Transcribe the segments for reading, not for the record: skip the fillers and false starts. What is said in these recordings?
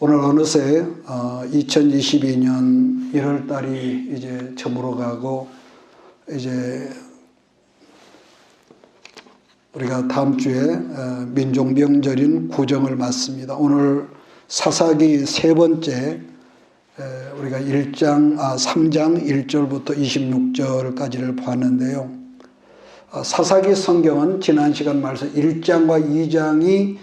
오늘 어느새 2022년 1월 달이 이제 저물어 가고 이제 우리가 다음 주에 민족 명절인 구정을 맞습니다. 오늘 사사기 세 번째 우리가 3장 1절부터 26절까지를 봤는데요. 사사기 성경은 지난 시간 말씀 1장과 2장이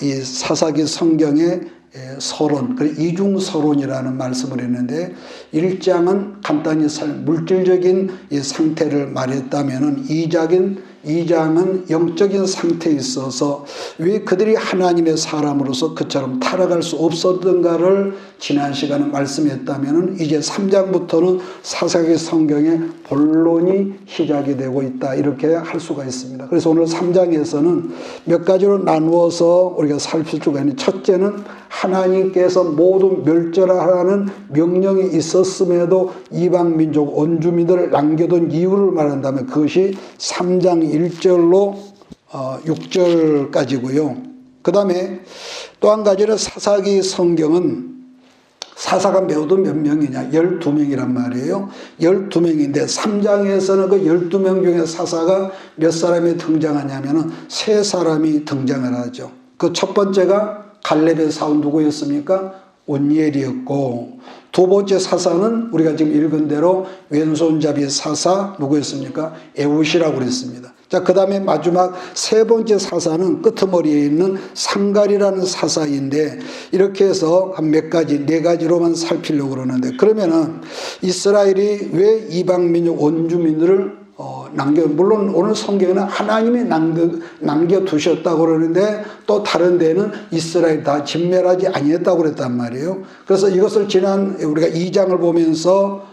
이 사사기 성경의 서론, 이중서론이라는 말씀을 했는데 1장은 간단히 물질적인 이 상태를 말했다면 2장은 영적인 상태에 있어서 왜 그들이 하나님의 사람으로서 그처럼 타락할 수 없었던가를 지난 시간에 말씀했다면 이제 3장부터는 사사기 성경의 본론이 시작이 되고 있다, 이렇게 할 수가 있습니다. 그래서 오늘 3장에서는 몇 가지로 나누어서 우리가 살필 수가 있는, 첫째는 하나님께서 모두 멸절하라는 명령이 있었음에도 이방 민족 원주민들을 남겨둔 이유를 말한다면 그것이 3장 1절로 6절까지고요. 그 다음에 또 한 가지는 사사기 성경은 사사가 모두 몇 명이냐? 12명이란 말이에요. 12명인데 3장에서는 그 12명 중에 사사가 몇 사람이 등장하냐면은 3사람이 등장을 하죠. 그 첫 번째가 갈렙의 사원 누구였습니까? 온니엘이었고, 두 번째 사사는 우리가 지금 읽은 대로 왼손잡이 사사 누구였습니까? 에훗이라고 그랬습니다. 자, 그 다음에 마지막 세 번째 사사는 끄트머리에 있는 상갈이라는 사사인데, 이렇게 해서 한 몇 가지, 4가지로만 살피려고 그러는데, 그러면은 이스라엘이 왜 이방민족 원주민들을 물론 오늘 성경에는 하나님이 남겨두셨다고 그러는데 또 다른 데는 이스라엘 다 진멸하지 아니했다고 그랬단 말이에요. 그래서 이것을 지난 우리가 2장을 보면서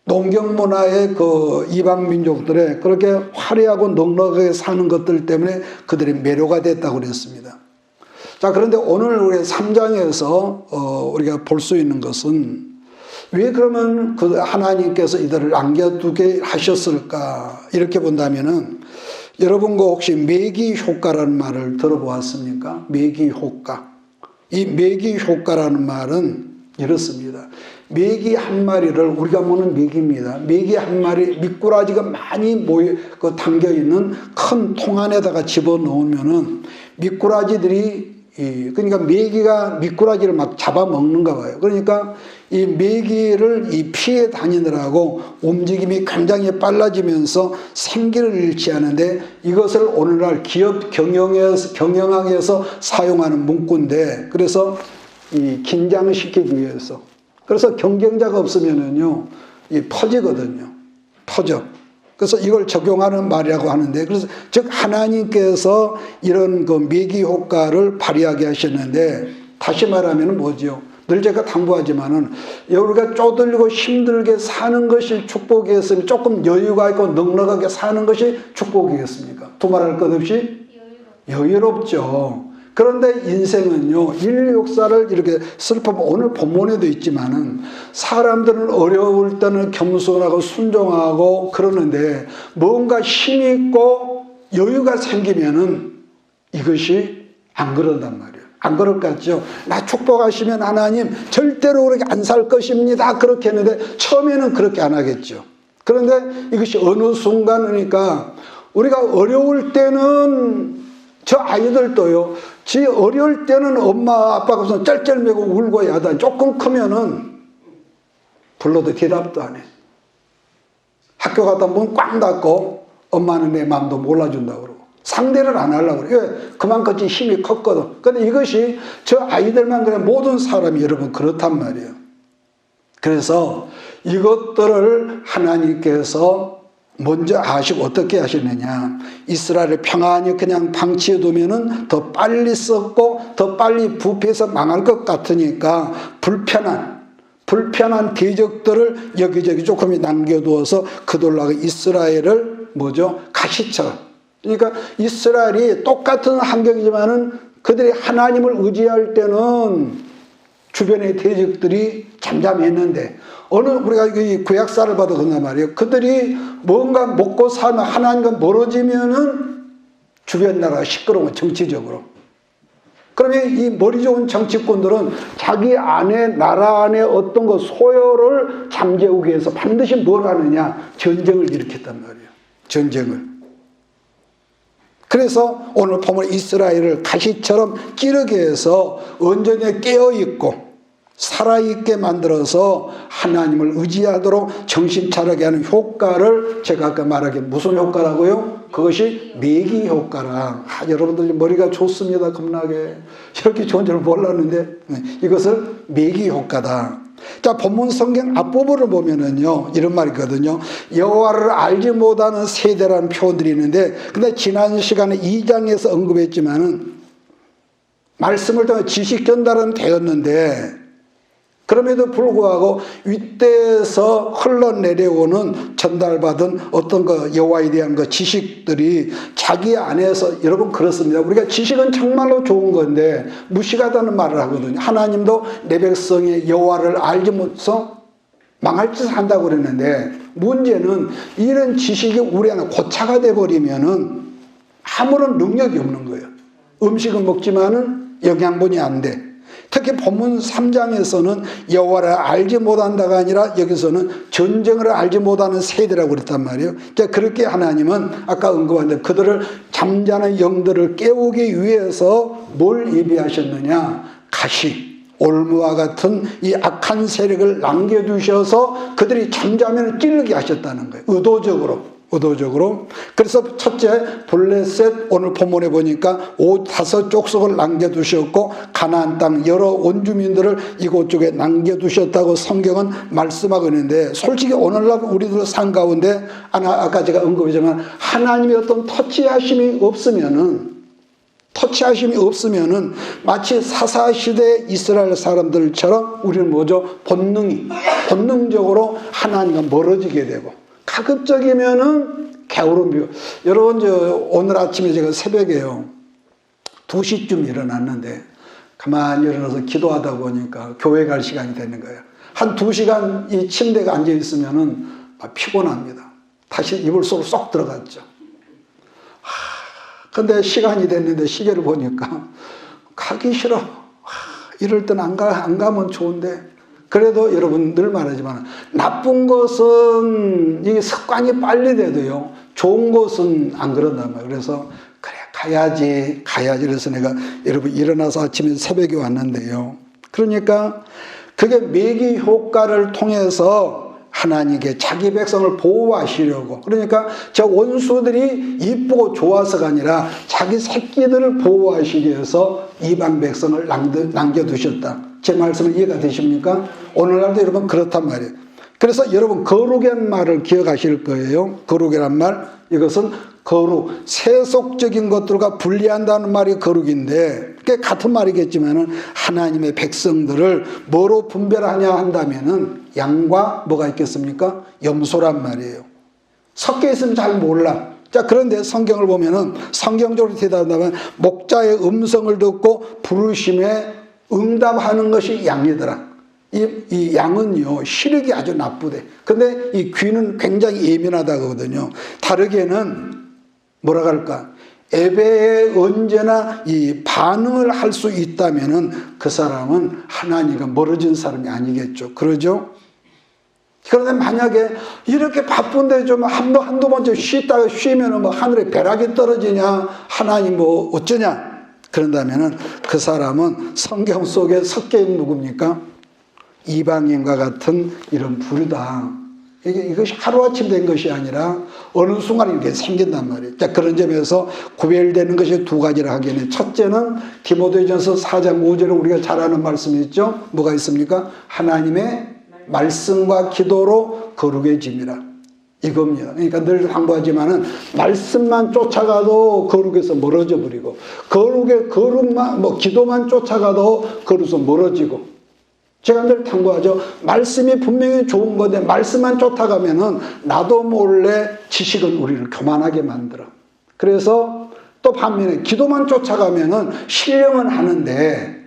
농경 문화의 그 이방 민족들의 그렇게 화려하고 넉넉하게 사는 것들 때문에 그들이 매료가 됐다고 그랬습니다. 자, 그런데 오늘 우리 3장에서 우리가 볼 수 있는 것은 왜 그러면 그 하나님께서 이들을 남겨두게 하셨을까? 이렇게 본다면은, 여러분 혹시 매기 효과라는 말을 들어보았습니까? 매기 효과. 이 매기 효과라는 말은 이렇습니다. 매기 한 마리를, 우리가 보는 매기입니다. 매기 한 마리, 미꾸라지가 많이 담겨 있는 큰 통 안에다가 집어 넣으면은 미꾸라지들이, 그러니까 매기가 미꾸라지를 막 잡아먹는가 봐요. 그러니까 이 매기를 피해 다니느라고 움직임이 굉장히 빨라지면서 생기를 잃지 않은데, 이것을 오늘날 기업 경영학에서 사용하는 문구인데, 그래서 긴장시키기 위해서. 그래서 경쟁자가 없으면은요, 퍼지거든요. 퍼져. 그래서 이걸 적용하는 말이라고 하는데, 그래서 즉 하나님께서 이런 그 매기 효과를 발휘하게 하셨는데, 다시 말하면 뭐지요? 늘 제가 당부하지만은 우리가 쪼들리고 힘들게 사는 것이 축복이었으면 조금 여유가 있고 넉넉하게 사는 것이 축복이겠습니까? 두말할 것 없이 여유롭죠. 그런데 인생은요, 인류 역사를 이렇게 슬퍼보면 오늘 본문에도 있지만은 사람들은 어려울 때는 겸손하고 순종하고 그러는데 뭔가 힘이 있고 여유가 생기면은 이것이 안 그런단 말이에요. 안 그럴 것 같죠? 나 축복하시면 하나님 절대로 그렇게 안 살 것입니다. 그렇게 했는데 처음에는 그렇게 안 하겠죠. 그런데 이것이 어느 순간, 그러니까 우리가 어려울 때는 저 아이들도요, 지 어려울 때는 엄마 아빠가 무슨 쩔쩔매고 울고 야단, 조금 크면은 불러도 대답도 안 해. 학교 갔다 문 꽉 닫고 엄마는 내 마음도 몰라준다고 그러고 상대를 안 하려고 그래요. 왜? 그만큼 힘이 컸거든. 근데 이것이 저 아이들만 그래, 모든 사람이 여러분 그렇단 말이에요. 그래서 이것들을 하나님께서 먼저 아시고 어떻게 하셨느냐, 이스라엘을 평안히 그냥 방치해 두면은 더 빨리 썩고 더 빨리 부패해서 망할 것 같으니까 불편한 대적들을 여기저기 조금이 남겨두어서 그들로 이스라엘을 가시처럼. 그러니까 이스라엘이 똑같은 환경이지만은 그들이 하나님을 의지할 때는 주변의 대적들이 잠잠했는데, 우리가 이 구약사를 봐도 그런단 말이에요. 그들이 뭔가 먹고 살면 하나님과 멀어지면은 주변 나라가 시끄러워, 정치적으로. 그러면 이 머리 좋은 정치꾼들은 자기 안에, 나라 안에 어떤 거 소요를 잠재우기 위해서 반드시 뭘 하느냐? 전쟁을 일으켰단 말이에요. 전쟁을. 그래서 오늘 보면 이스라엘을 가시처럼 찌르게 해서 온전히 깨어있고 살아있게 만들어서 하나님을 의지하도록 정신 차리게 하는 효과를 제가 아까 말하기에 무슨 효과라고요? 그것이 매기 효과라. 여러분들 머리가 좋습니다. 겁나게. 이렇게 좋은 줄 몰랐는데 이것을 매기 효과다. 자, 본문 성경 앞부분을 보면은요, 이런 말이 있거든요. 여호와를 알지 못하는 세대라는 표현들이 있는데, 근데 지난 시간에 2장에서 언급했지만은, 말씀을 통해 지식 전달은 되었는데, 그럼에도 불구하고 윗대에서 흘러내려오는 전달받은 어떤 그 여호와에 대한 그 지식들이 자기 안에서, 여러분 그렇습니다. 우리가 지식은 정말로 좋은 건데 무식하다는 말을 하거든요. 하나님도 내 백성이 여호와를 알지 못해서 망할 짓을 한다고 그랬는데, 문제는 이런 지식이 우리 안에 고차가 돼버리면은 아무런 능력이 없는 거예요. 음식은 먹지만은 영양분이 안 돼. 특히 본문 3장에서는 여호와를 알지 못한다가 아니라 여기서는 전쟁을 알지 못하는 세대라고 그랬단 말이에요. 그러니까 그렇게 하나님은 아까 언급한 그들을 잠자는 영들을 깨우기 위해서 뭘 예비하셨느냐? 가시, 올무와 같은 이 악한 세력을 남겨두셔서 그들이 잠자면 찌르게 하셨다는 거예요. 의도적으로. 그래서 첫째 블레셋, 오늘 본문에 보니까 5 족속을 남겨두셨고 가나안 땅 여러 원주민들을 이곳저곳에 남겨두셨다고 성경은 말씀하고 있는데, 솔직히 오늘날 우리들 삶 가운데 아까 제가 언급했지만 하나님의 어떤 터치하심이 없으면은 마치 사사시대 이스라엘 사람들처럼 우리는 뭐죠? 본능적으로 하나님과 멀어지게 되고, 가급적이면은 게으름 비워. 여러분, 오늘 아침에 제가 새벽에요, 2시쯤 일어났는데, 가만히 일어나서 기도하다 보니까 교회 갈 시간이 되는 거예요. 한 2시간 이 침대에 앉아있으면은 피곤합니다. 다시 이불 속으로 쏙 들어갔죠. 근데 시간이 됐는데 시계를 보니까 가기 싫어. 이럴 땐 안 가면 좋은데. 그래도 여러분 늘 말하지만 나쁜 것은 이게 습관이 빨리 돼도요, 좋은 것은 안 그런단 말이에요. 그래서 그래 가야지. 그래서 내가 여러분 일어나서 아침에 새벽에 왔는데요. 그러니까 그게 매기 효과를 통해서 하나님께 자기 백성을 보호하시려고, 그러니까 저 원수들이 이쁘고 좋아서가 아니라 자기 새끼들을 보호하시기 위해서 이방 백성을 남겨두셨다. 제 말씀은 이해가 되십니까? 오늘날도 여러분 그렇단 말이에요. 그래서 여러분 거룩이라는 말을 기억하실 거예요. 거룩이란 말, 이것은 거룩, 세속적인 것들과 분리한다는 말이 거룩인데, 그게 같은 말이겠지만은 하나님의 백성들을 뭐로 분별하냐 한다면은 양과 뭐가 있겠습니까? 염소란 말이에요. 섞여 있으면 잘 몰라. 자, 그런데 성경을 보면은 성경적으로 대답하면 목자의 음성을 듣고 부르심에 응답하는 것이 양이더라. 이 양은요, 시력이 아주 나쁘대. 근데 이 귀는 굉장히 예민하다거든요. 다르게는 뭐라 할까? 예배에 언제나 이 반응을 할 수 있다면은 그 사람은 하나님과 멀어진 사람이 아니겠죠. 그러죠? 그런데 만약에 이렇게 바쁜데 좀 한두 번 좀 쉬면은 뭐 하늘에 벼락이 떨어지냐? 하나님 뭐 어쩌냐? 그런다면은 그 사람은 성경 속에 섞여 있는 누굽니까? 이방인과 같은 이런 부류다. 이것이 하루아침 된 것이 아니라 어느 순간 이렇게 생긴단 말이에요. 자, 그런 점에서 구별되는 것이 두 가지라 하기에는, 첫째는 디모데전서 4장 5절에 우리가 잘 아는 말씀이 있죠. 뭐가 있습니까? 하나님의 말씀과 기도로 거룩해짐이라. 이겁니다. 그러니까 늘 항구하지만은 말씀만 쫓아가도 거룩에서 멀어져 버리고, 기도만 쫓아가도 거룩에서 멀어지고. 제가 늘 탐구하죠. 말씀이 분명히 좋은 건데 말씀만 쫓아가면은 나도 몰래 지식은 우리를 교만하게 만들어. 그래서 또 반면에 기도만 쫓아가면은 신령은 하는데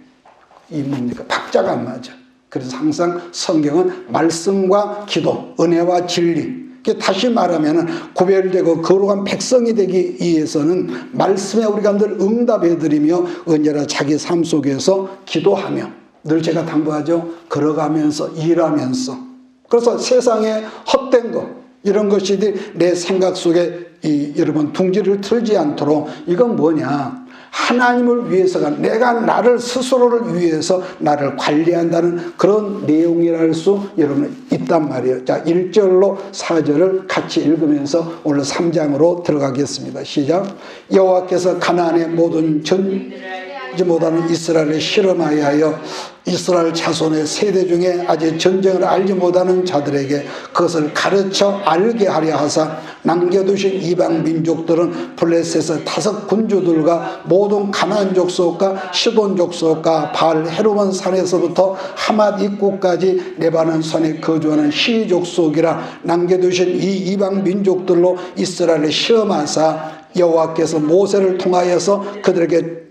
이 뭡니까? 박자가 안 맞아. 그래서 항상 성경은 말씀과 기도, 은혜와 진리, 다시 말하면 구별되고 거룩한 백성이 되기 위해서는 말씀에 우리가 늘 응답해드리며 언제나 자기 삶 속에서 기도하며 늘 제가 당부하죠. 걸어가면서 일하면서 그래서 세상에 헛된 거 이런 것이 내 생각 속에 여러분 둥지를 틀지 않도록 이건 뭐냐 하나님을 위해서가 내가 나를 스스로를 위해서 나를 관리한다는 그런 내용이랄 수 여러분 있단 말이에요. 자 1절로 4절을 같이 읽으면서 오늘 3장으로 들어가겠습니다. 시작. 여호와께서 가나안의 모든 전지 못하는 이스라엘을 실험하여 이스라엘 자손의 세대 중에 아직 전쟁을 알지 못하는 자들에게 그것을 가르쳐 알게 하려 하사 남겨두신 이방 민족들은 블레셋의 5 군주들과 모든 가나안 족속과 시돈 족속과 바알 헤르몬 산에서부터 하맛 입구까지 레바논 산에 거주하는 시 족속이라 남겨두신 이 이방 민족들로 이스라엘을 시험하사 여호와께서 모세를 통하여서 그들에게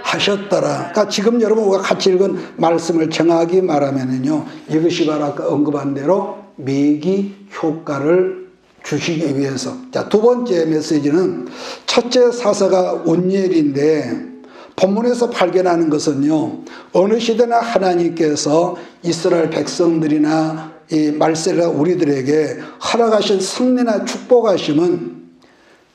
하셨더라. 그러니까 지금 여러분 우리가 같이 읽은 말씀을 정확히 말하면은요, 이것이 바로 아까 언급한 대로 매기 효과를 주시기 위해서. 자, 2번째 메시지는 첫째 사사가 온니엘인데 본문에서 발견하는 것은요, 어느 시대나 하나님께서 이스라엘 백성들이나 이 말세라 우리들에게 허락하신 승리나 축복하심은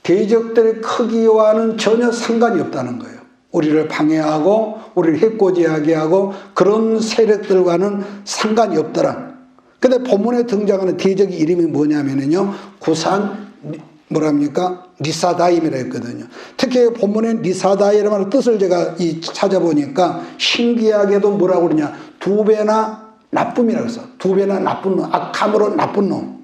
대적들의 크기와는 전혀 상관이 없다는 거예요. 우리를 방해하고 우리를 해코지하게 하고 그런 세력들과는 상관이 없더라. 근데 본문에 등장하는 대적의 이름이 뭐냐면요, 구산 뭐랍니까? 리사다임이라 했거든요. 특히 본문에 리사다임이라는 뜻을 제가 찾아보니까 신기하게도 뭐라고 그러냐, 2배나 나쁨이라고 해서 2배나 나쁜 놈, 악함으로 나쁜 놈.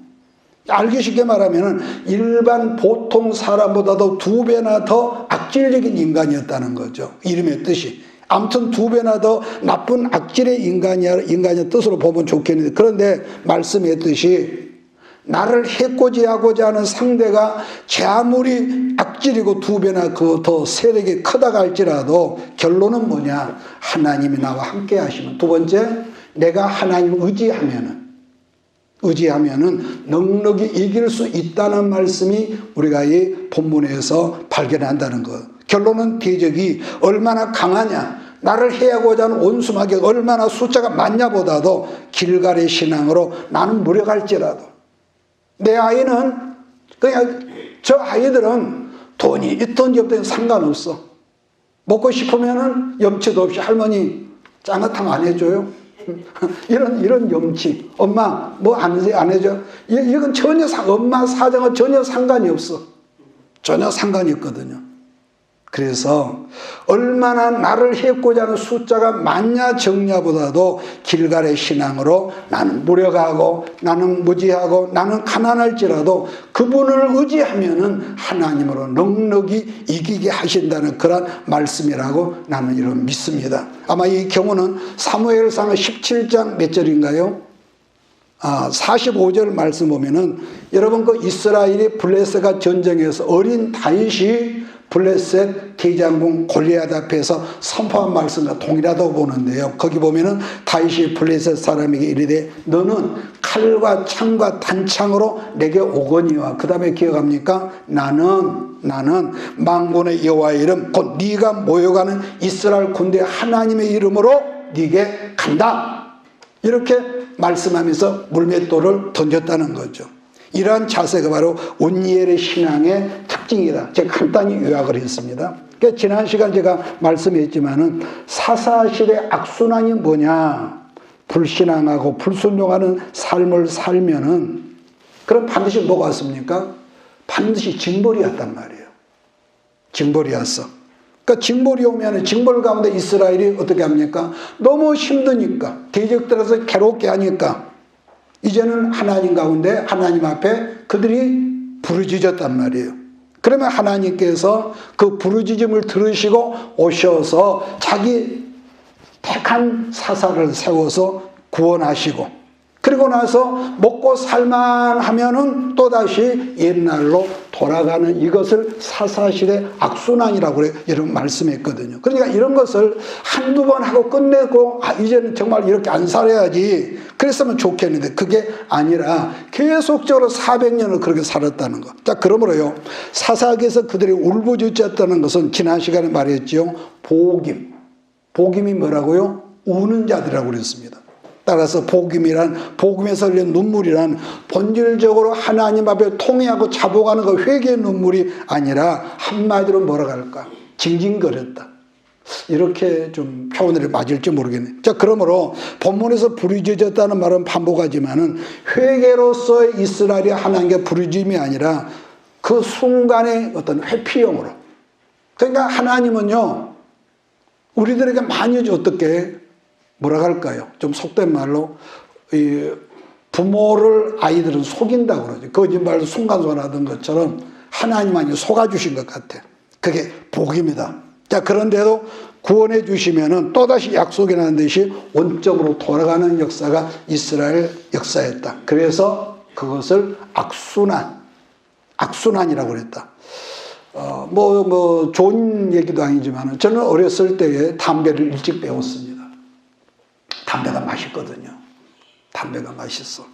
알기 쉽게 말하면 일반 보통 사람보다도 2배나 더 악질적인 인간이었다는 거죠. 이름의 뜻이. 아무튼 2배나 더 나쁜 악질의 인간의 뜻으로 보면 좋겠는데, 그런데 말씀의 뜻이 나를 해코지하고자 하는 상대가 제 아무리 악질이고 2배나 그 더 세력이 크다고 할지라도 결론은 뭐냐, 하나님이 나와 함께 하시면. 2번째, 내가 하나님을 의지하면은 넉넉히 이길 수 있다는 말씀이 우리가 이 본문에서 발견한다는 것. 결론은 대적이 얼마나 강하냐, 나를 해하고자 하는 원수마귀 얼마나 숫자가 많냐 보다도 길갈의 신앙으로 나는 무력할지라도 내 아이는 그냥 저 아이들은 돈이 있든 없든 상관없어. 먹고 싶으면은 염치도 없이 할머니 짱어탕 안 해줘요? 이런 염치. 엄마 뭐 안 해줘? 이건 전혀 엄마 사정은 전혀 상관이 없어. 전혀 상관이 없거든요. 그래서 얼마나 나를 해코자 하는 숫자가 많냐 적냐보다도 길갈의 신앙으로 나는 무력하고 나는 무지하고 나는 가난할지라도 그분을 의지하면은 하나님으로 넉넉히 이기게 하신다는 그런 말씀이라고 나는 이런 믿습니다. 아마 이 경우는 사무엘상 17장 몇 절인가요? 45절 말씀 보면은 여러분 그 이스라엘이 블레셋과 전쟁에서 어린 다윗이 블레셋 대장군 골리앗 앞에서 선포한 말씀과 동일하다고 보는데요. 거기 보면은 다윗이 블레셋 사람에게 이르되 너는 칼과 창과 단창으로 내게 오거니와, 그 다음에 기억합니까? 나는 만군의 여호와의 이름 곧 네가 모여가는 이스라엘 군대 하나님의 이름으로 네게 간다. 이렇게 말씀하면서 물맷돌을 던졌다는 거죠. 이러한 자세가 바로 온니엘의 신앙의 특징이다. 제가 간단히 요약을 했습니다. 그러니까 지난 시간 제가 말씀했지만은 사사시대 악순환이 뭐냐, 불신앙하고 불순종하는 삶을 살면은 그럼 반드시 뭐가 왔습니까? 반드시 징벌이었단 말이에요. 징벌이었어. 그러니까 징벌이 오면 징벌 가운데 이스라엘이 어떻게 합니까? 너무 힘드니까, 대적들에서 괴롭게 하니까 이제는 하나님 가운데 하나님 앞에 그들이 부르짖었단 말이에요. 그러면 하나님께서 그 부르짖음을 들으시고 오셔서 자기 택한 사사를 세워서 구원하시고, 그리고 나서 먹고 살만하면은 또다시 옛날로 돌아가는, 이것을 사사시대 악순환이라고 이런 말씀했거든요. 그러니까 이런 것을 한두 번 하고 끝내고 이제는 정말 이렇게 안 살아야지, 그랬으면 좋겠는데 그게 아니라 계속적으로 400년을 그렇게 살았다는 것. 자, 그러므로요, 사사기에서 그들이 울부짖었다는 것은 지난 시간에 말했죠. 복임이 뭐라고요? 우는 자들이라고 그랬습니다. 따라서 복음에서 흘린 눈물이란 본질적으로 하나님 앞에 통회하고 자복하는 그 회개의 눈물이 아니라 한마디로 뭐라고 할까? 징징거렸다. 이렇게 좀 표현이 맞을지 모르겠네요. 자, 그러므로 본문에서 부르짖었다는 말은 반복하지만은 회개로서의 이스라엘이 하나님께 부르짖음이 아니라 그 순간의 어떤 회피용으로. 그러니까 하나님은요, 우리들에게 많이 어떻게 뭐라 할까요? 좀 속된 말로 이 부모를 아이들은 속인다고 그러죠. 거짓말도 순간순간 하던 것처럼 하나님만이 속아주신 것 같아. 그게 복입니다. 자, 그런데도 구원해 주시면은 또다시 약속이 나는 듯이 원점으로 돌아가는 역사가 이스라엘 역사였다. 그래서 그것을 악순환이라고 그랬다. 좋은 얘기도 아니지만 저는 어렸을 때에 담배를 일찍 배웠습니다. 담배가 맛있거든요. 담배가 맛있어.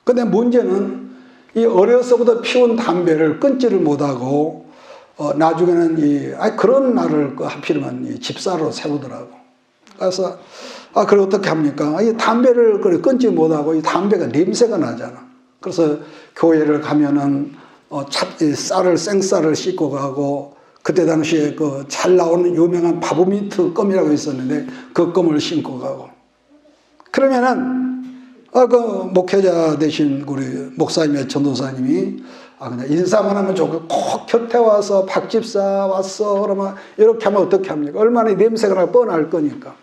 근데 문제는 이 어려서부터 피운 담배를 끊지를 못하고 나중에는 그런 날을 하필이면 집사로 세우더라고. 그래서 그래 어떻게 합니까? 이 담배를 끊지 못하고 이 담배가 냄새가 나잖아. 그래서 교회를 가면은 생쌀을 씻고 가고, 그때 당시에 그 잘 나오는 유명한 바보민트 껌이라고 있었는데 그 껌을 신고 가고. 그러면은 그 목회자 되신 우리 목사님의 전도사님이 그냥 인사만 하면 좋고 꼭 곁에 와서 박집사 왔어 그러면 이렇게 하면 어떻게 합니까? 얼마나 냄새가 나 뻔할 거니까.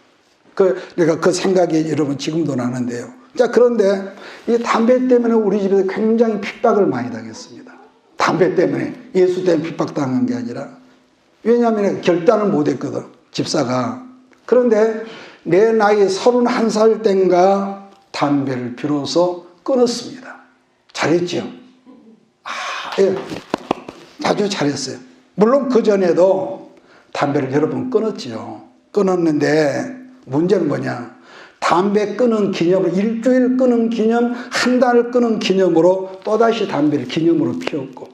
내가 그 생각이 여러분 지금도 나는데요. 자, 그런데 이 담배 때문에 우리 집에서 굉장히 핍박을 많이 당했습니다. 담배 때문에, 예수 때문에 핍박당한 게 아니라. 왜냐하면 결단을 못했거든, 집사가. 그런데 내 나이 31살 땐가 담배를 비로소 끊었습니다. 잘했죠? 예, 아주 잘했어요. 물론 그전에도 담배를 여러 번 끊었죠. 끊었는데 문제는 뭐냐? 담배 끊은 기념으로, 일주일 끊은 기념, 한 달 끊은 기념으로 또다시 담배를 기념으로 피웠고,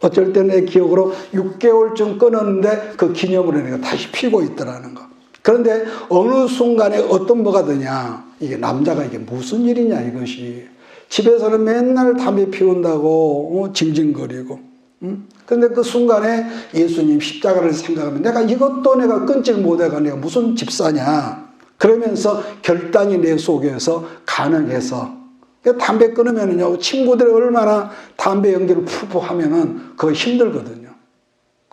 어쩔 때는 내 기억으로 6개월쯤 끊었는데 그 기념으로 내가 다시 피고 있더라는 거. 그런데 어느 순간에 어떤 뭐가 되냐, 이게 남자가 이게 무슨 일이냐 이것이. 집에서는 맨날 담배 피운다고 징징거리고. 그런데 그 순간에 예수님 십자가를 생각하면 내가 이것도 내가 끊지 못해가 내가 무슨 집사냐. 그러면서 결단이 내 속에서 가능해서. 담배 끊으면은요, 친구들이 얼마나 담배 연기를 푸푸 하면은 그거 힘들거든요.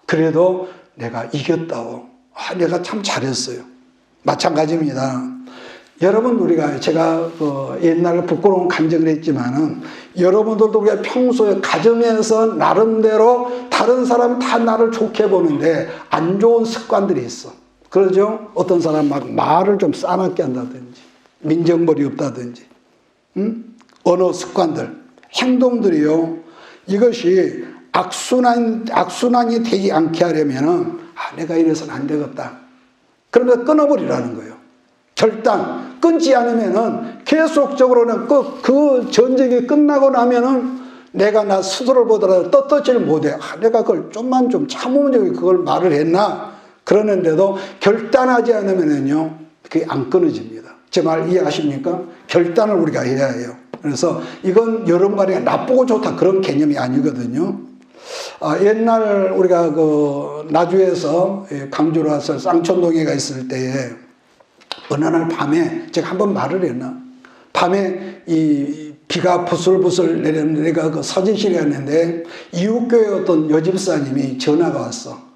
그래도 내가 이겼다고. 내가 참 잘했어요. 마찬가지입니다. 여러분, 제가 옛날에 부끄러운 간증을 했지만은, 여러분들도 우리가 평소에 가정에서 나름대로 다른 사람 다 나를 좋게 보는데 안 좋은 습관들이 있어. 그러죠? 어떤 사람 막 말을 좀 싸납게 한다든지, 민정벌이 없다든지, 언어 습관들, 행동들이요. 이것이 악순환이 되지 않게 하려면은, 내가 이래서는 안 되겠다. 그러면 끊어버리라는 거예요. 결단, 끊지 않으면은 계속적으로는 그 전쟁이 끝나고 나면은 내가 나 스스로를 보더라도 떳떳지를 못해. 내가 그걸 좀만 좀 참으면 그걸 말을 했나? 그러는데도 결단하지 않으면은요, 그게 안 끊어집니다. 제 말 이해하십니까? 결단을 우리가 해야 해요. 그래서 이건 여러분 간에 나쁘고 좋다 그런 개념이 아니거든요. 옛날 우리가 나주에서 강주로 와서 쌍촌동에가 있을 때에 어느 날 밤에 제가 한번 말을 했나? 밤에 이 비가 부슬부슬 내렸는데 내가 그 서진실에 갔는데 이웃교회 어떤 여집사님이 전화가 왔어.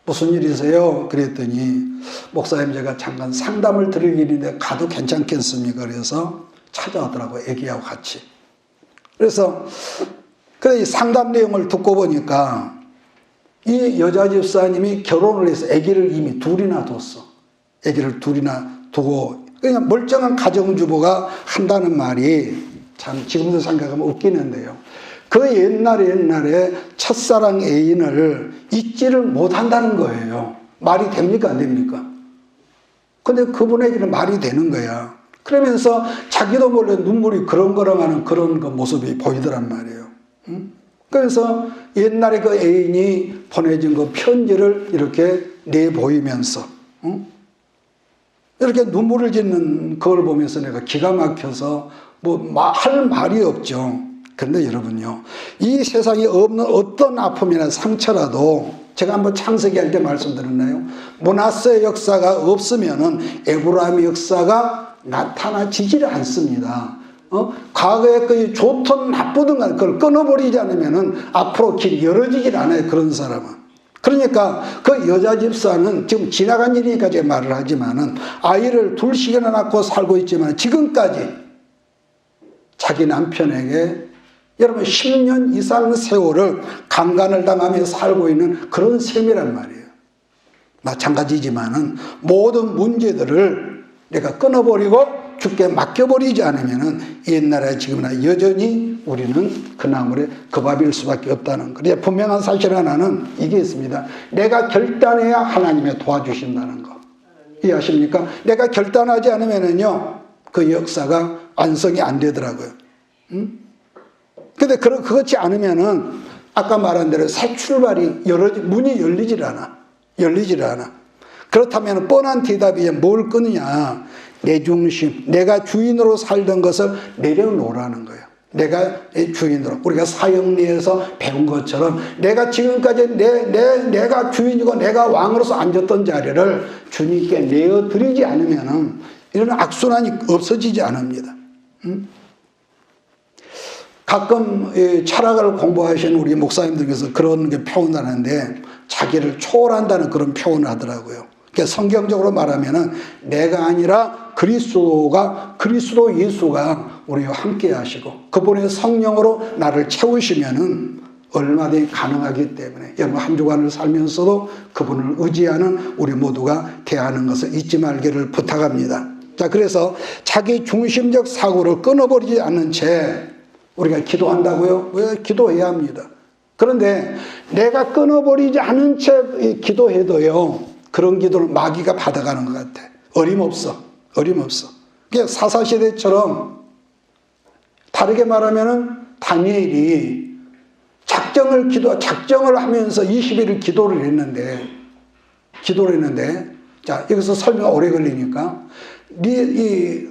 무슨 일이세요? 그랬더니 목사님 제가 잠깐 상담을 드릴 일인데 가도 괜찮겠습니까? 그래서 찾아왔더라고요. 애기하고 같이. 그래서 그 상담 내용을 듣고 보니까 이 여자 집사님이 결혼을 해서 아기를 이미 둘이나 뒀어. 아기를 둘이나 두고 그냥 멀쩡한 가정주부가 한다는 말이 참 지금도 생각하면 웃기는데요. 그 옛날에 첫사랑 애인을 잊지를 못한다는 거예요. 말이 됩니까 안 됩니까? 근데 그분에게는 말이 되는 거야. 그러면서 자기도 몰래 눈물이 그렁그렁하는 그런 그 모습이 보이더란 말이에요. 그래서 옛날에 그 애인이 보내준 그 편지를 이렇게 내보이면서 이렇게 눈물을 짓는 그걸 보면서 내가 기가 막혀서 뭐 할 말이 없죠. 그런데 여러분요, 이 세상에 없는 어떤 아픔이나 상처라도 제가 한번 창세기 할 때 말씀드렸나요? 므낫세의 역사가 없으면은 에브라임의 역사가 나타나지질 않습니다. 과거에 그 좋든 나쁘든 간 그걸 끊어버리지 않으면은 앞으로 길이 열어지질 않아요. 그런 사람은. 그러니까 그 여자 집사는 지금 지나간 일이니까 제가 말을 하지만은 아이를 둘씩이나 낳고 살고 있지만 지금까지 자기 남편에게 여러분 10년 이상 세월을 강간을 당하며 살고 있는 그런 셈이란 말이에요. 마찬가지지만은 모든 문제들을 내가 끊어버리고 죽게 맡겨버리지 않으면은 옛날에 지금이나 여전히 우리는 그 나물에 그 밥일 수밖에 없다는 거. 분명한 사실 하나는 이게 있습니다. 내가 결단해야 하나님이 도와주신다는 거. 이해하십니까? 내가 결단하지 않으면은요, 그 역사가 완성이 안 되더라고요. 근데 그렇지 않으면은 아까 말한 대로 새 출발이 문이 열리질 않아. 그렇다면 뻔한 대답이 뭘 끊느냐? 내 중심, 내가 주인으로 살던 것을 내려놓으라는 거예요. 내가 주인으로, 우리가 사형리에서 배운 것처럼 내가 지금까지 내가 주인이고 내가 왕으로서 앉았던 자리를 주님께 내어드리지 않으면 이런 악순환이 없어지지 않습니다. 가끔 철학을 공부하시는 우리 목사님들께서 그런 게 표현하는데 자기를 초월한다는 그런 표현을 하더라고요. 그러니까 성경적으로 말하면은 내가 아니라 그리스도 예수가 우리와 함께 하시고 그분의 성령으로 나를 채우시면은 얼마든지 가능하기 때문에 여러분 한 주간을 살면서도 그분을 의지하는 우리 모두가 대하는 것을 잊지 말기를 부탁합니다. 자, 그래서 자기 중심적 사고를 끊어버리지 않는 채 우리가 기도한다고요? 왜 기도해야 합니다. 그런데 내가 끊어버리지 않은 채 기도해도요, 그런 기도를 마귀가 받아가는 것 같아. 어림없어. 그게 사사시대처럼 다르게 말하면은 다니엘이 작정을 하면서 20일을 기도를 했는데, 자, 여기서 설명 오래 걸리니까, 이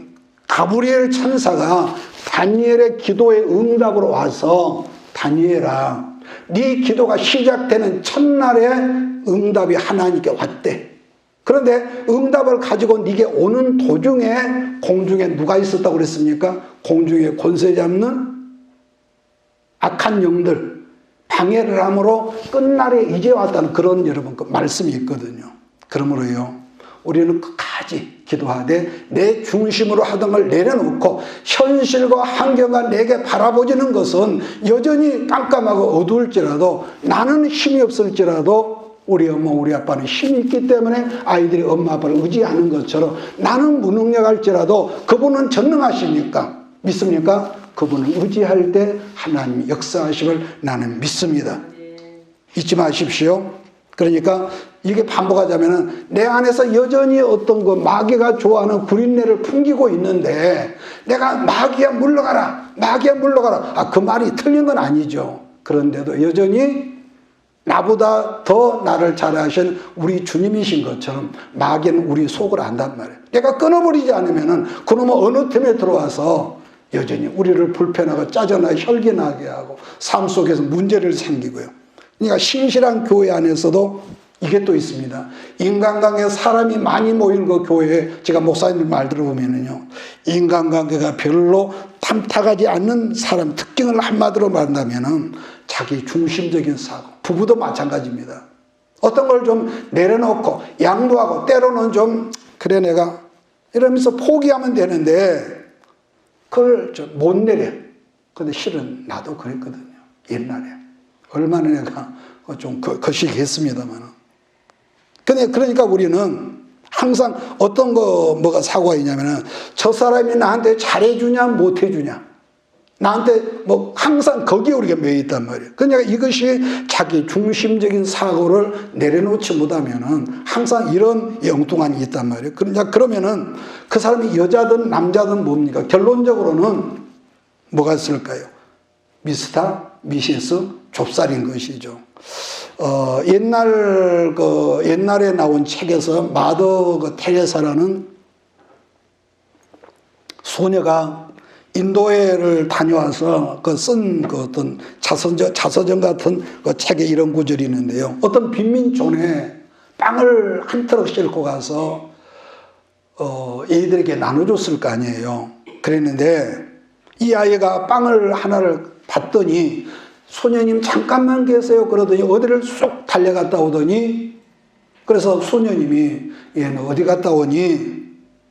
가브리엘 천사가 다니엘의 기도의 응답으로 와서 다니엘아, 네 기도가 시작되는 첫날에 응답이 하나님께 왔대. 그런데 응답을 가지고 네게 오는 도중에 공중에 누가 있었다고 그랬습니까? 공중에 권세 잡는 악한 영들 방해를 함으로 끝날에 이제 왔다는 그런 여러분 그 말씀이 있거든요. 그러므로요, 우리는 끝까지 기도하되 내 중심으로 하던 걸 내려놓고 현실과 환경과 내게 바라보지는 것은 여전히 깜깜하고 어두울지라도 나는 힘이 없을지라도 우리 엄마 우리 아빠는 힘이 있기 때문에 아이들이 엄마 아빠를 의지하는 것처럼 나는 무능력할지라도 그분은 전능하시니까 믿습니까? 그분을 의지할 때 하나님이 역사하심을 나는 믿습니다. 잊지 마십시오. 그러니까 이게 반복하자면은 내 안에서 여전히 어떤 그 마귀가 좋아하는 구린내를 풍기고 있는데 내가 마귀야 물러가라. 그 말이 틀린 건 아니죠. 그런데도 여전히 나보다 더 나를 잘 아신 우리 주님이신 것처럼 마귀는 우리 속을 안단 말이에요. 내가 끊어버리지 않으면은 그놈은 어느 틈에 들어와서 여전히 우리를 불편하고 짜증나게 혈기나게 하고 삶 속에서 문제를 생기고요. 그러니까 신실한 교회 안에서도 이게 또 있습니다. 인간관계 사람이 많이 모인 그 교회에 제가 목사님들 말 들어보면은요, 인간관계가 별로 탐탁하지 않는 사람 특징을 한마디로 말한다면은 자기 중심적인 사고, 부부도 마찬가지입니다. 어떤 걸 좀 내려놓고 양보하고 때로는 좀 그래 내가 이러면서 포기하면 되는데 그걸 좀 못 내려. 근데 실은 나도 그랬거든요. 옛날에 얼마나 내가 좀 거시기했습니다만. 그러니까 우리는 항상 어떤 뭐가 사고가 있냐면은 저 사람이 나한테 잘해주냐 못해주냐 나한테 뭐 항상 거기에 우리가 매여 있단 말이에요. 그러니까 이것이 자기 중심적인 사고를 내려놓지 못하면은 항상 이런 엉뚱함이 있단 말이에요. 그러면은 그 사람이 여자든 남자든 뭡니까? 결론적으로는 뭐가 있을까요? 미스터, 미시스, 좁쌀인 것이죠. 옛날에 나온 책에서 마더 테레사라는 소녀가 인도에를 다녀와서 쓴 어떤 자서전 같은 그 책에 이런 구절이 있는데요. 어떤 빈민촌에 빵을 한 트럭 싣고 가서 애들에게 나눠줬을 거 아니에요. 그랬는데 이 아이가 빵을 하나를 받더니 소녀님 잠깐만 계세요 그러더니 어디를 쏙 달려갔다 오더니 그래서 소녀님이 얘는 어디 갔다 오니?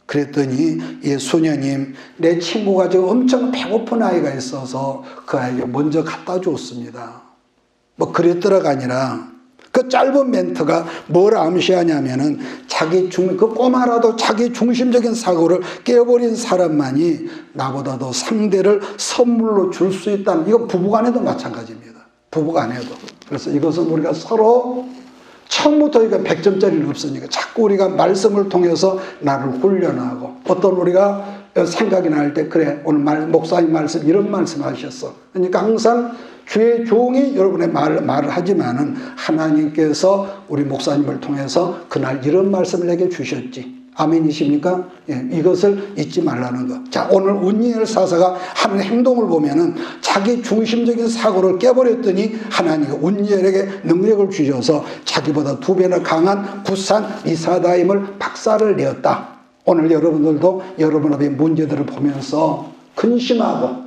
그랬더니 예, 소녀님 내 친구가 지금 엄청 배고픈 아이가 있어서 그 아이가 먼저 갖다 줬습니다. 뭐 그랬더라가 아니라 그 짧은 멘트가 뭘 암시하냐면은 그 꼬마라도 자기 중심적인 사고를 깨버린 사람만이 나보다도 상대를 선물로 줄 수 있다는, 이거 부부간에도 마찬가지입니다. 부부간에도. 그래서 이것은 우리가 서로 처음부터 이거 100점짜리는 없으니까 자꾸 우리가 말씀을 통해서 나를 훈련하고, 어떤 우리가 생각이 날 때 그래 오늘 목사님 말씀 이런 말씀 하셨어. 그러니까 항상 주의 종이 여러분의 말을 하지만은 하나님께서 우리 목사님을 통해서 그날 이런 말씀을 내게 주셨지. 아멘이십니까? 예, 이것을 잊지 말라는 것. 자, 오늘 운니엘 사사가 하는 행동을 보면은 자기 중심적인 사고를 깨버렸더니 하나님이 운니엘에게 능력을 주셔서 자기보다 2배나 강한 구산 리사다임을 박살을 내었다. 오늘 여러분들도 여러분 앞의 문제들을 보면서 근심하고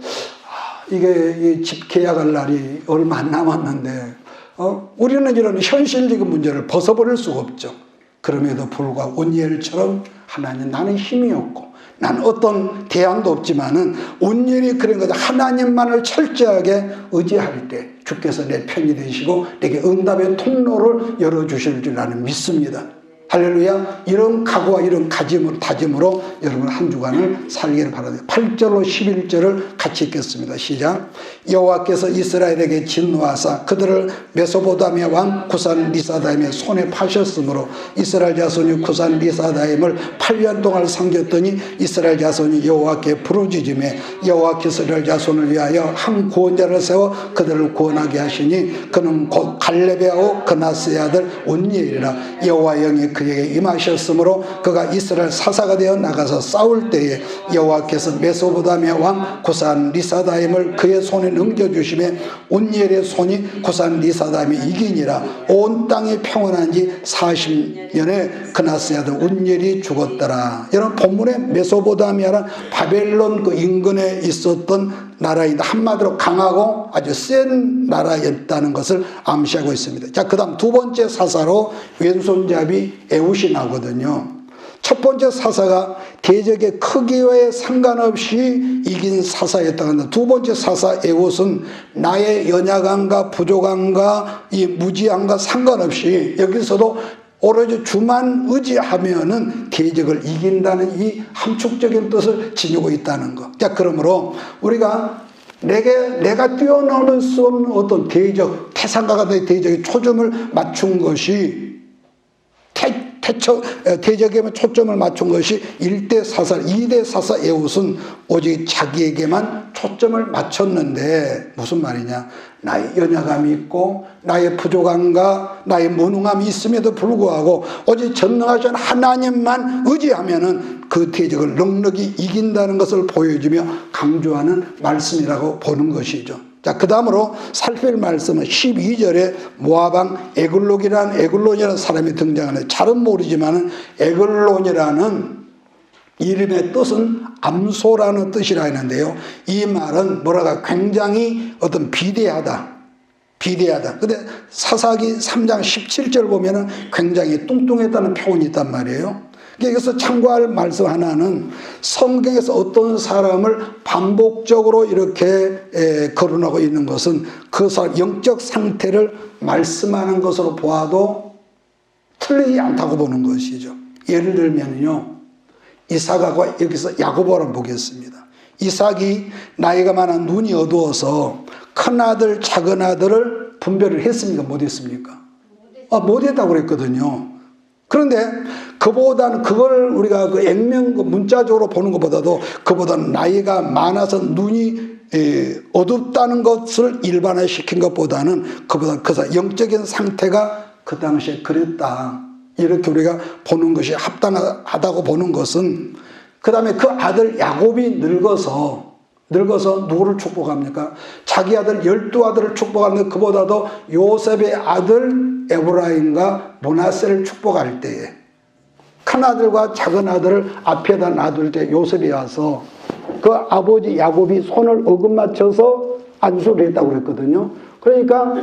이게 집 계약할 날이 얼마 안 남았는데 우리는 이런 현실적인 문제를 벗어버릴 수가 없죠. 그럼에도 불구하고 온니엘처럼 하나님 나는 힘이 없고 난 어떤 대안도 없지만은 온니엘이 그런 거죠. 하나님만을 철저하게 의지할 때 주께서 내 편이 되시고 내게 응답의 통로를 열어주실 줄 나는 믿습니다. 할렐루야. 이런 각오와 이런 다짐으로 여러분 한 주간을 살기를 바랍니다. 8절로 11절을 같이 읽겠습니다. 시작. 여호와께서 이스라엘에게 진노하사 그들을 메소포타미아 왕 구산 리사다임의 손에 파셨으므로 이스라엘 자손이 구산 리사다임을 8년 동안 섬겼더니 이스라엘 자손이 여호와께 부르짖으매 여호와께서 이스라엘 자손을 위하여 한 구원자를 세워 그들을 구원하게 하시니 그는 곧 갈렙의 아우 그나스의 아들 온니엘이라. 여호와 영이 그에게 임하셨으므로 그가 이스라엘 사사가 되어 나가서 싸울 때에 여호와께서 메소포타미아 왕 구산 리사다임을 그의 손에 넘겨주시며 온니엘의 손이 구산 리사다임이 이기니라. 온 땅이 평온한 지 40년에 그나스의 아들 온니엘이 죽었더라. 여러분 본문에 메소포타미아는 바벨론 그 인근에 있었던 나라인데 한마디로 강하고 아주 센 나라였다는 것을 암시하고 있습니다. 자, 그 다음 두 번째 사사로 왼손잡이 에웃이 나거든요. 첫 번째 사사가 대적의 크기와에 상관없이 이긴 사사였다고 한다. 두 번째 사사 에웃은 나의 연약함과 부족함과 이 무지함과 상관없이 여기서도 오로지 주만 의지하면은 대적을 이긴다는 이 함축적인 뜻을 지니고 있다는 것. 자, 그러므로 우리가 내가 뛰어넘을 수 없는 어떤 태산과 같은 대적의 초점을 맞춘 것이 대적에만 초점을 맞춘 것이 1대 사사, 2대 사사 에웃은 오직 자기에게만 초점을 맞췄는데 무슨 말이냐? 나의 연약함이 있고 나의 부족함과 나의 무능함이 있음에도 불구하고 오직 전능하신 하나님만 의지하면은 그 대적을 넉넉히 이긴다는 것을 보여주며 강조하는 말씀이라고 보는 것이죠. 자, 그 다음으로 살필 말씀은 12절에 모압왕 에글론이라는 사람이 등장하는데 잘은 모르지만은 에글론이라는 이름의 뜻은 암소라는 뜻이라 했는데요. 이 말은 뭐라가 굉장히 어떤 비대하다. 근데 사사기 3장 17절 보면은 굉장히 뚱뚱했다는 표현이 있단 말이에요. 여기서 참고할 말씀 하나는 성경에서 어떤 사람을 반복적으로 이렇게 거론하고 있는 것은 그 사람 영적 상태를 말씀하는 것으로 보아도 틀리지 않다고 보는 것이죠. 예를 들면요, 이사가가 여기서 야고보를 보겠습니다. 이삭이 나이가 많아 눈이 어두워서 큰아들 작은아들을 분별을 했습니까? 못했습니까? 못했다고 그랬거든요. 그런데 그보다는 그걸 우리가 그 액면 문자적으로 보는 것보다도 그보다는 나이가 많아서 눈이 어둡다는 것을 일반화시킨 것보다는 그보다 그 영적인 상태가 그 당시에 그랬다. 이렇게 우리가 보는 것이 합당하다고 보는 것은, 그 다음에 그 아들 야곱이 늙어서 누구를 축복합니까? 자기 아들 12아들을 축복하는데 그보다도 요셉의 아들 에브라임과 므낫세를 축복할 때에 큰아들과 작은아들을 앞에다 놔둘 때 요셉이 와서 그 아버지 야곱이 손을 어긋맞춰서 안수를 했다고 그랬거든요. 그러니까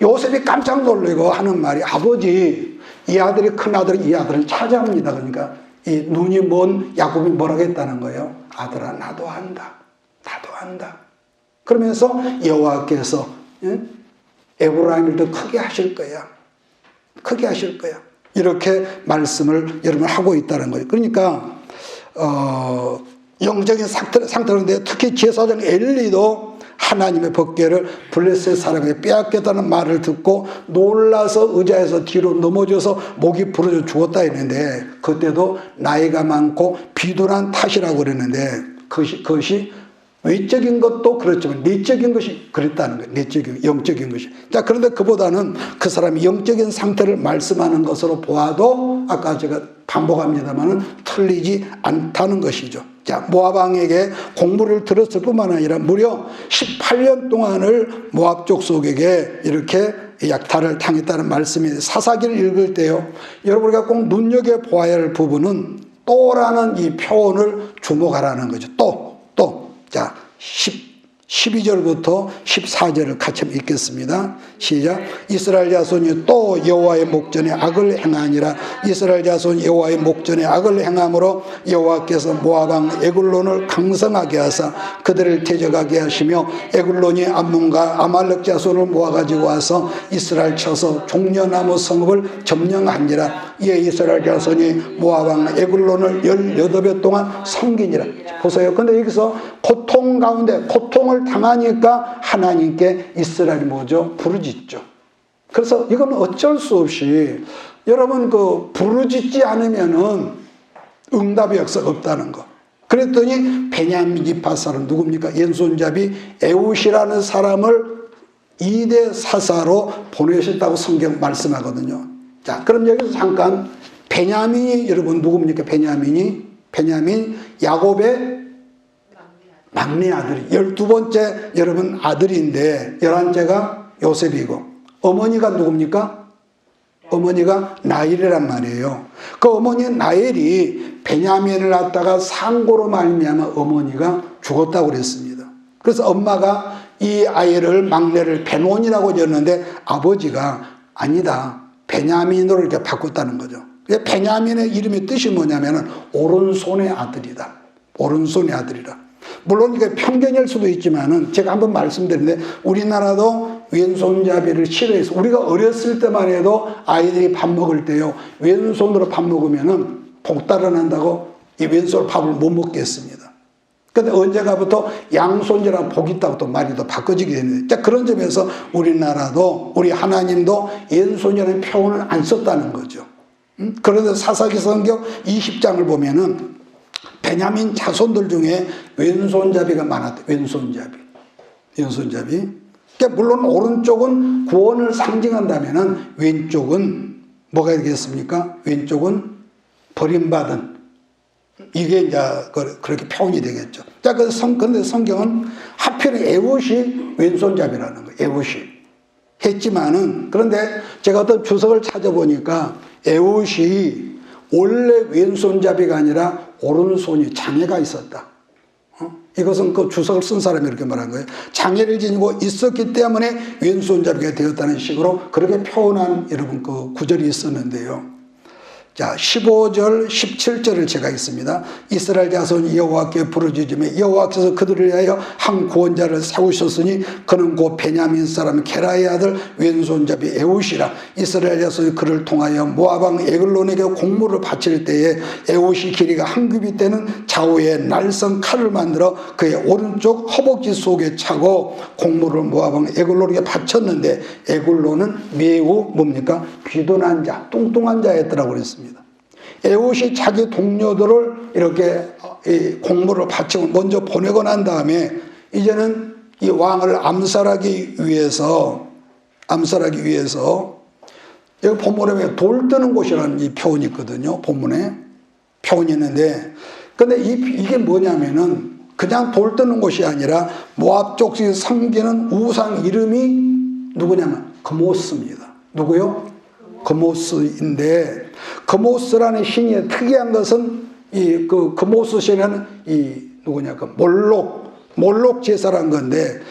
요셉이 깜짝 놀라고 하는 말이, 아버지, 이 아들이 큰아들이 이 아들을 차지합니다. 그러니까 이 눈이 먼 야곱이 뭐라고 했다는 거예요? 아들아, 나도 안다. 그러면서 여호와께서 에브라임을 더 크게 하실 거야. 이렇게 말씀을 여러분 하고 있다는 거예요. 그러니까 영적인 상태인데 특히 제사장 엘리도 하나님의 법궤를 블레셋 사람에게 빼앗겼다는 말을 듣고 놀라서 의자에서 뒤로 넘어져서 목이 부러져 죽었다 했는데, 그때도 나이가 많고 비둔한 탓이라고 그랬는데, 그것이 외적인 것도 그렇지만 내적인 것이 그랬다는 거예요. 영적인 것이. 자, 그런데 그보다는 그 사람이 영적인 상태를 말씀하는 것으로 보아도 아까 제가 반복합니다만은 틀리지 않다는 것이죠. 자, 모압 왕에게 공부를 들었을 뿐만 아니라 무려 18년 동안을 모압 족속에게 이렇게 약탈을 당했다는 말씀이, 사사기를 읽을 때요, 여러분 우리가 꼭 눈여겨보아야 할 부분은 또라는 이 표현을 주목하라는 거죠. 또. 자, 12절부터 14절을 같이 읽겠습니다. 시작. 이스라엘 자손이 또 여호와의 목전에 악을 행하니라. 이스라엘 자손이 여호와의 목전에 악을 행함으로 여호와께서 모압 왕 에글론을 강성하게 하사 그들을 대적하게 하시며, 에글론이 암몬과 아말렉 자손을 모아가지고 와서 이스라엘 쳐서 종려나무 성읍을 점령하니라. 이에 이스라엘 자손이 모압 왕 에글론을 18여 동안 섬기니라. 보세요. 근데 여기서 고통 가운데 고통을 당하니까 하나님께 이스라엘이 뭐죠? 부르짖죠. 그래서 이건 어쩔 수 없이 여러분 부르짖지 않으면은 응답이 없다는 거. 그랬더니 베냐민 지파 사람 누굽니까? 왼손잡이 에웃이라는 사람을 2대 사사로 보내셨다고 성경 말씀하거든요. 자, 그럼 여기서 잠깐 베냐민이 여러분 누굽니까? 베냐민 야곱의 막내 아들이 12번째 여러분 아들인데 11째가 요셉이고, 어머니가 누굽니까? 어머니가 나일이란 말이에요. 그 어머니 나일이 베냐민을 낳다가 상고로 말미암아 어머니가 죽었다고 그랬습니다. 그래서 엄마가 이 아이를 막내를 베논이라고 지었는데 아버지가 아니다, 베냐민으로 이렇게 바꿨다는 거죠. 베냐민의 이름의 뜻이 뭐냐면은 오른손의 아들이다. 오른손의 아들이라. 물론 이게 편견일 수도 있지만은 제가 한번 말씀드렸는데 우리나라도 왼손잡이를 싫어해서, 우리가 어렸을 때만 해도 아이들이 밥 먹을 때요, 왼손으로 밥 먹으면은 복달아 난다고 이 왼손 밥을 못 먹게 했습니다. 근데 언제가부터 양손이랑 복 있다고 또 말이 또 바꿔지게 되는데, 자, 그런 점에서 우리나라도 우리 하나님도 왼손이라는 표현을 안 썼다는 거죠. 그런데 사사기 성경 20장을 보면은 베냐민 자손들 중에 왼손잡이가 많았대. 왼손잡이. 그러니까 물론 오른쪽은 구원을 상징한다면은 왼쪽은 뭐가 되겠습니까? 왼쪽은 버림받은, 이게 이제 그렇게 표현이 되겠죠. 자, 그런데 성경은 하필 에웃이 왼손잡이라는 거예요. 에웃이 했지만은, 그런데 제가 어떤 주석을 찾아보니까 에웃이 원래 왼손잡이가 아니라 오른손이 장애가 있었다. 이것은 그 주석을 쓴 사람이 이렇게 말한 거예요. 장애를 지니고 있었기 때문에 왼손잡이가 되었다는 식으로 그렇게 표현한 여러분 그 구절이 있었는데요. 자, 15절, 17절을 제가 있습니다. 이스라엘 자손이 여호와께 부르짖으며 여호와께서 그들을 위하여 한 구원자를 세우셨으니 그는 곧 베냐민 사람 게라의 아들 왼손잡이 에웃이라. 이스라엘 자손이 그를 통하여 모압 왕 에글론에게 공물을 바칠 때에 에웃이 길이가 한 규빗 되는 좌우에 날선 칼을 만들어 그의 오른쪽 허벅지 속에 차고 공물을 모압 왕 에글론에게 바쳤는데 에글론은 매우 뭡니까? 귀둔한 자, 뚱뚱한 자였더라고 그랬습니다. 에웃이 자기 동료들을 이렇게 공물을 바치고 먼저 보내고 난 다음에 이제는 이 왕을 암살하기 위해서 여기 본문에 돌 뜨는 곳이라는 이 표현이 있거든요. 본문에 표현이 있는데, 근데 이게 뭐냐면은 그냥 돌 뜨는 곳이 아니라 모압 족속이 섬기는 우상 이름이 누구냐면 그모스입니다. 누구요? 그모스인데, 그모스라는 신이 특이한 것은 그 그모스 신은 누구냐, 그 몰록 제사란 건데,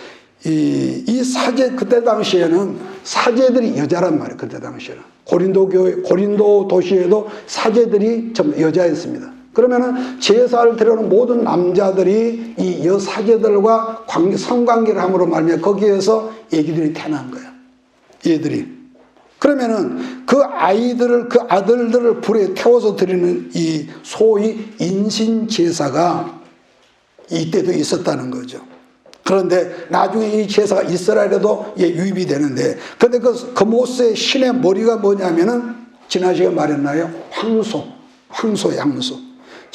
이 사제, 그때 당시에는 사제들이 여자란 말이에요. 그때 당시에는 고린도 도시에도 사제들이 전부 여자였습니다. 그러면은 제사를 드리는 모든 남자들이 이 여사제들과 성관계를 함으로 말미암아 거기에서 애기들이 태어난 거예요. 얘들이. 그러면은 그 아들들을 불에 태워서 드리는 이 소위 인신 제사가 이때도 있었다는 거죠. 그런데 나중에 이 제사가 이스라엘에도 유입이 되는데, 근데 그 모세의 신의 머리가 뭐냐면은 지난 시간에 말했나요? 황소, 양소.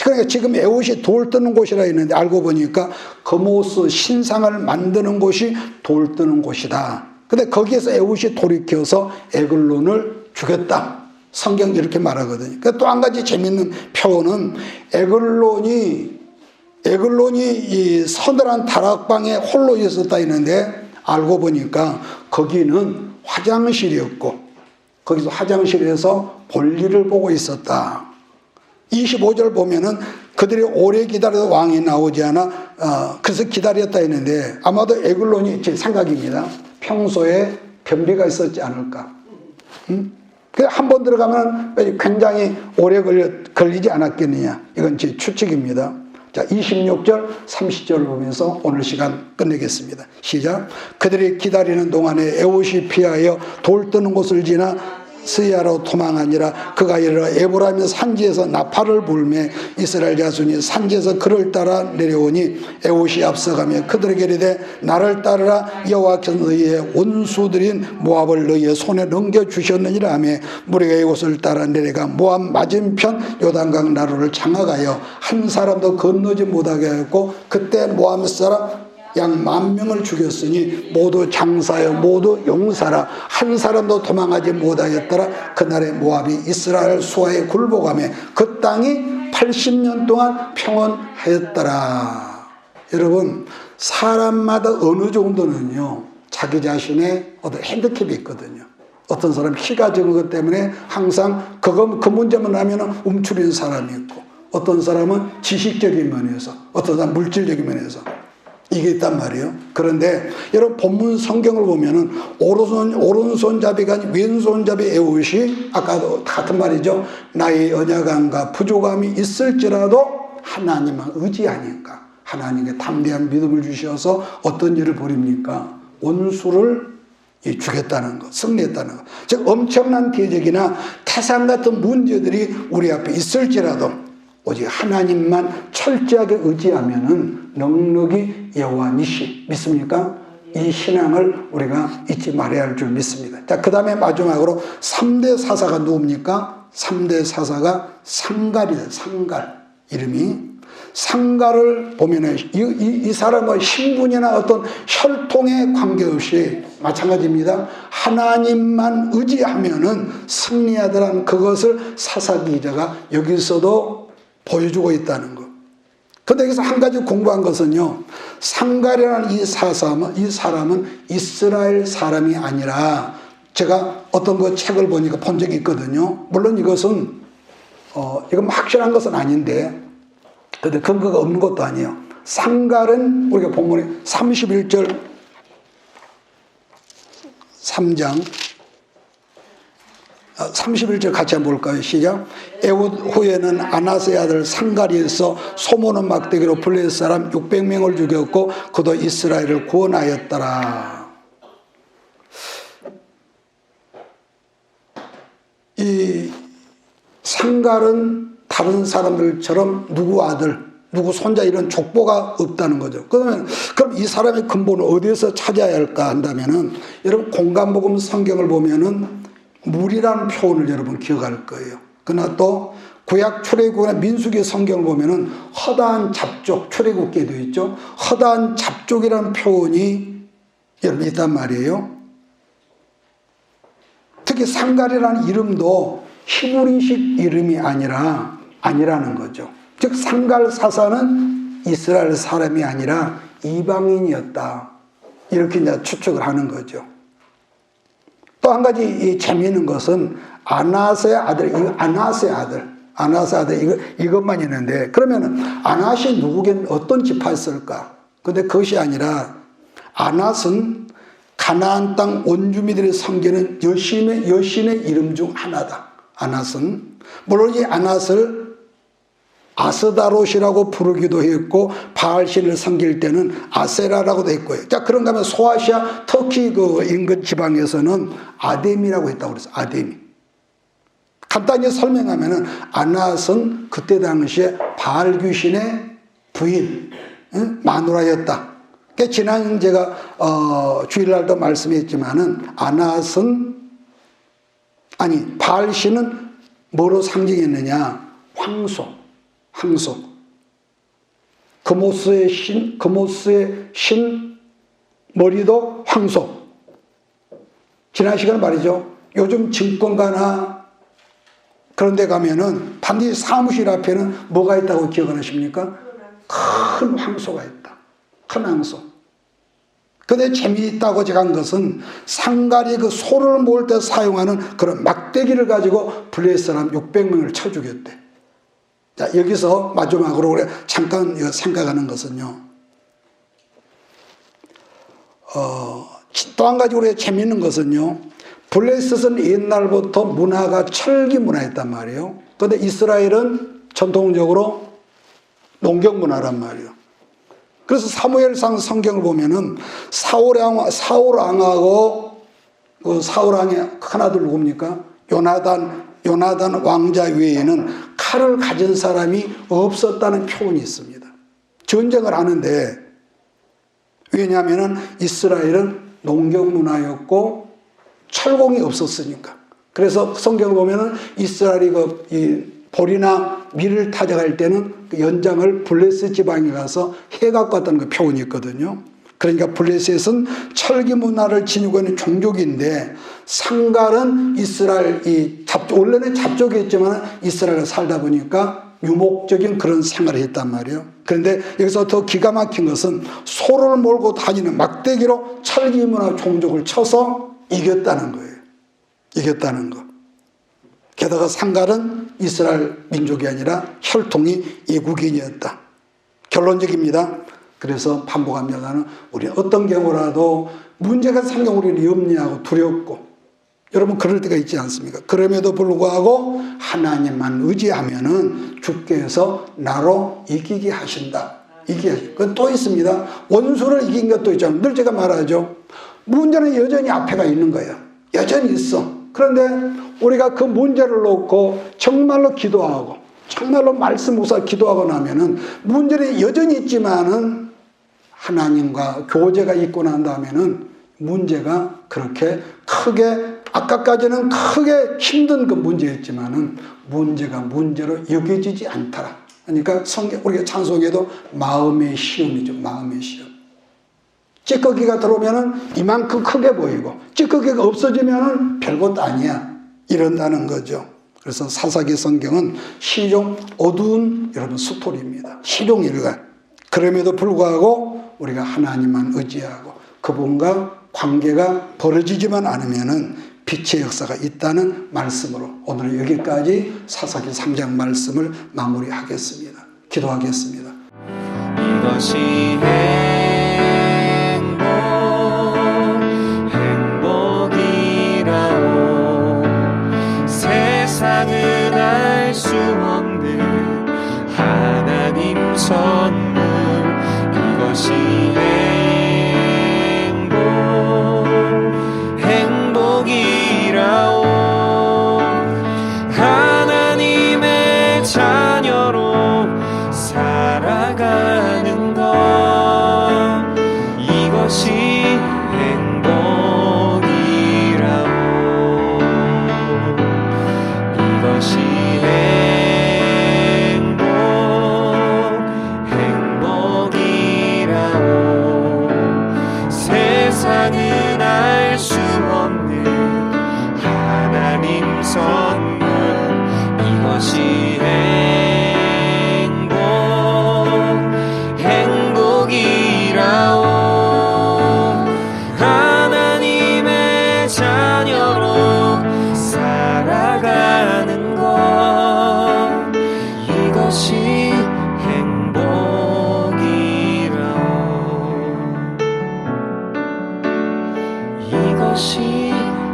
그러니까 지금 에웃이 돌 뜨는 곳이라 했는데 알고 보니까 그모스 신상을 만드는 곳이 돌 뜨는 곳이다. 근데 거기에서 에웃이 돌이켜서 에글론을 죽였다. 성경이 이렇게 말하거든요. 또 한 가지 재밌는 표현은 에글론이 이 서늘한 다락방에 홀로 있었다 했는데 알고 보니까 거기는 화장실이었고 거기서 화장실에서 볼일을 보고 있었다. 25절 보면은 그들이 오래 기다려도 왕이 나오지 않아 그래서 기다렸다 했는데 아마도 에글론이 제 생각입니다. 평소에 변비가 있었지 않을까. 한 번 들어가면 굉장히 오래 걸리지 않았겠느냐. 이건 제 추측입니다. 자, 26절, 30절을 보면서 오늘 시간 끝내겠습니다. 시작. 그들이 기다리는 동안에 에웃이 피하여 돌 뜨는 곳을 지나 스야로 도망하니라. 그가 이르러 에브라임 산지에서 나팔을 불매 이스라엘 자손이 산지에서 그를 따라 내려오니 에웃이 앞서가며 그들에게 이르되 나를 따르라. 여호와께서 너희의 원수들인 모압을 너희의 손에 넘겨주셨느니라 하며 무리가 이곳을 따라 내려가 모압 맞은편 요단강 나루를 장악하여 한 사람도 건너지 못하게 하였고 그때 모압 사람 양 10,000명을 죽였으니 모두 장사여 모두 용사라. 한 사람도 도망하지 못하였더라. 그날에 모압이 이스라엘 수하에 굴복하며 그 땅이 80년 동안 평온하였더라. 여러분, 사람마다 어느 정도는요 자기 자신의 어떤 핸디캡이 있거든요. 어떤 사람 키가 적은 것 때문에 항상 그 문제만 하면 움츠리는 사람이 있고, 어떤 사람은 지식적인 면에서, 어떤 사람은 물질적인 면에서 이게 있단 말이에요. 그런데 여러분 본문 성경을 보면은 오른손잡이가 아닌 왼손잡이 에웃이 아까도 같은 말이죠. 나의 언약함과 부족함이 있을지라도 하나님만 의지하니까 하나님께 담대한 믿음을 주셔서 어떤 일을 벌입니까? 원수를 죽였다는 것, 승리했다는 것. 즉 엄청난 대적이나 태산 같은 문제들이 우리 앞에 있을지라도 오직 하나님만 철저하게 의지하면은 넉넉히 여호와 니시 믿습니까? 이 신앙을 우리가 잊지 말아야 할 줄 믿습니다. 자, 그 다음에 마지막으로 3대 사사가 누굽니까? 3대 사사가 상갈이에요. 상갈. 이름이. 상갈을 보면은 이 사람은 신분이나 어떤 혈통에 관계없이 마찬가지입니다. 하나님만 의지하면은 승리하더라는 그것을 사사 기자가 여기서도 보여주고 있다는 것. 그런데 여기서 한 가지 공부한 것은요, 상갈이라는 이 사람은 이스라엘 사람이 아니라, 제가 어떤 그 책을 보니까 본 적이 있거든요. 물론 이것은 이건 확실한 것은 아닌데, 근데 근거가 없는 것도 아니에요. 상갈은 우리가 본문에 31절 3장 31절 같이 한번 볼까요? 시작. 에훗 후에는 아나스의 아들 상가리에서 소모는 막대기로 블레셋 사람 600명을 죽였고 그도 이스라엘을 구원하였더라. 이 상갈은 다른 사람들처럼 누구 아들, 누구 손자 이런 족보가 없다는 거죠. 그러면 그럼 이 사람의 근본을 어디에서 찾아야 할까 한다면은 여러분 공간복음 성경을 보면은 물이라는 표현을 여러분 기억할 거예요. 그러나 또 구약 출애굽이나 민수기 성경을 보면은 허다한 잡족, 출애굽기에 되어 있죠. 허다한 잡족이라는 표현이 여러분 있단 말이에요. 특히 상갈이라는 이름도 히브리식 이름이 아니라는 거죠. 즉 상갈 사사는 이스라엘 사람이 아니라 이방인이었다. 이렇게 이제 추측을 하는 거죠. 또 한 가지 재미있는 것은 아나스의 아들, 이것만 있는데 그러면 아낫이 누구긴 어떤 지파였을까? 근데 그것이 아니라 아낫은 가나안 땅 원주민들이 섬기는 여신의 이름 중 하나다. 아낫은 물론 이 아낫을 아스다롯이라고 부르기도 했고 바알신을 섬길 때는 아세라라고도 했고요. 자, 그런가 하면 소아시아 터키 그 인근 지방에서는 아뎀이라고 했다고 그랬어요. 아뎀이. 간단히 설명하면은 아낫은 그때 당시에 바알 귀신의 부인, 마누라였다. 그러니까 지난 제가 주일날도 말씀했지만은 바알신은 뭐로 상징했느냐? 황소. 금오스의 신 머리도 황소. 지난 시간에 말이죠. 요즘 증권가나 그런 데 가면은 반드시 사무실 앞에는 뭐가 있다고 기억하십니까? 큰 황소가 있다. 큰 황소. 근데 재미있다고 제가 한 것은 상갈이 그 소를 모을 때 사용하는 그런 막대기를 가지고 블레셋 사람 600명을 쳐 죽였대. 자, 여기서 마지막으로 잠깐 생각하는 것은요. 또 한 가지 우리가 재미있는 것은요. 블레셋은 옛날부터 문화가 철기 문화였단 말이에요. 그런데 이스라엘은 전통적으로 농경 문화란 말이에요. 그래서 사무엘상 성경을 보면은 사울 왕하고 그 사울 왕의 큰아들 누굽니까? 요나단 왕자 외에는 칼을 가진 사람이 없었다는 표현이 있습니다. 전쟁을 하는데 왜냐하면 이스라엘은 농경 문화였고 철공이 없었으니까. 그래서 성경을 보면은 이스라엘이 이 보리나 밀을 타작할 때는 그 연장을 블레셋 지방에 가서 해갖고 왔다는 그 표현이 있거든요. 그러니까 블레셋은 철기 문화를 지니고 있는 종족인데 상갈은 이스라엘 원래는 잡족이었지만 이스라엘에 살다 보니까 유목적인 그런 생활을 했단 말이에요. 그런데 여기서 더 기가 막힌 것은 소를 몰고 다니는 막대기로 철기 문화 종족을 쳐서 이겼다는 거예요. 이겼다는 거. 게다가 상갈은 이스라엘 민족이 아니라 혈통이 이국인이었다. 결론적입니다. 그래서 반복합니다는 우리는 어떤 경우라도 문제가 생겨 우리는 염려하고 두렵고 여러분 그럴 때가 있지 않습니까? 그럼에도 불구하고 하나님만 의지하면은 주께서 나로 이기게 하신다. 그건 또 있습니다. 원수를 이긴 것도 있잖아요. 늘 제가 말하죠. 문제는 여전히 앞에가 있는 거예요. 여전히 있어. 그런데 우리가 그 문제를 놓고 정말로 기도하고 정말로 말씀 묵상 기도하고 나면은 문제는 여전히 있지만은 하나님과 교제가 있고 난 다음에는 문제가 그렇게 크게 아까까지는 크게 힘든 그 문제였지만은 문제가 문제로 여겨지지 않더라. 그러니까 우리가 찬송에도 마음의 시험이죠. 마음의 시험. 찌꺼기가 들어오면은 이만큼 크게 보이고 찌꺼기가 없어지면은 별것도 아니야. 이런다는 거죠. 그래서 사사기 성경은 시종 어두운 여러분 스토리입니다. 시종 일관. 그럼에도 불구하고 우리가 하나님만 의지하고 그분과 관계가 벌어지지만 않으면은 빛의 역사가 있다는 말씀으로 오늘 여기까지 사사기 3장 말씀을 마무리하겠습니다. 기도하겠습니다. 이것이 행복이라오 세상은 알 수 없는 하나님 선물 이것이 행복이라오 하나님의 자녀로 살아가는 것 이것이 행복이라오 이것이 행복이라오 세상은 알 수 없는 하나님 선물 이것이 행복이라오 하나님의 자녀로 살아가는 것 이것이 행복이라오 이것이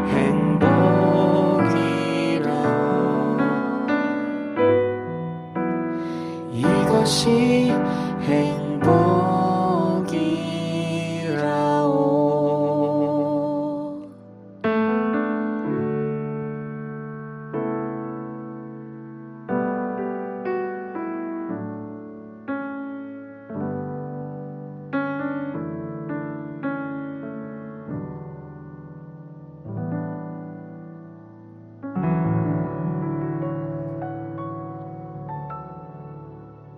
행복이라오 이것이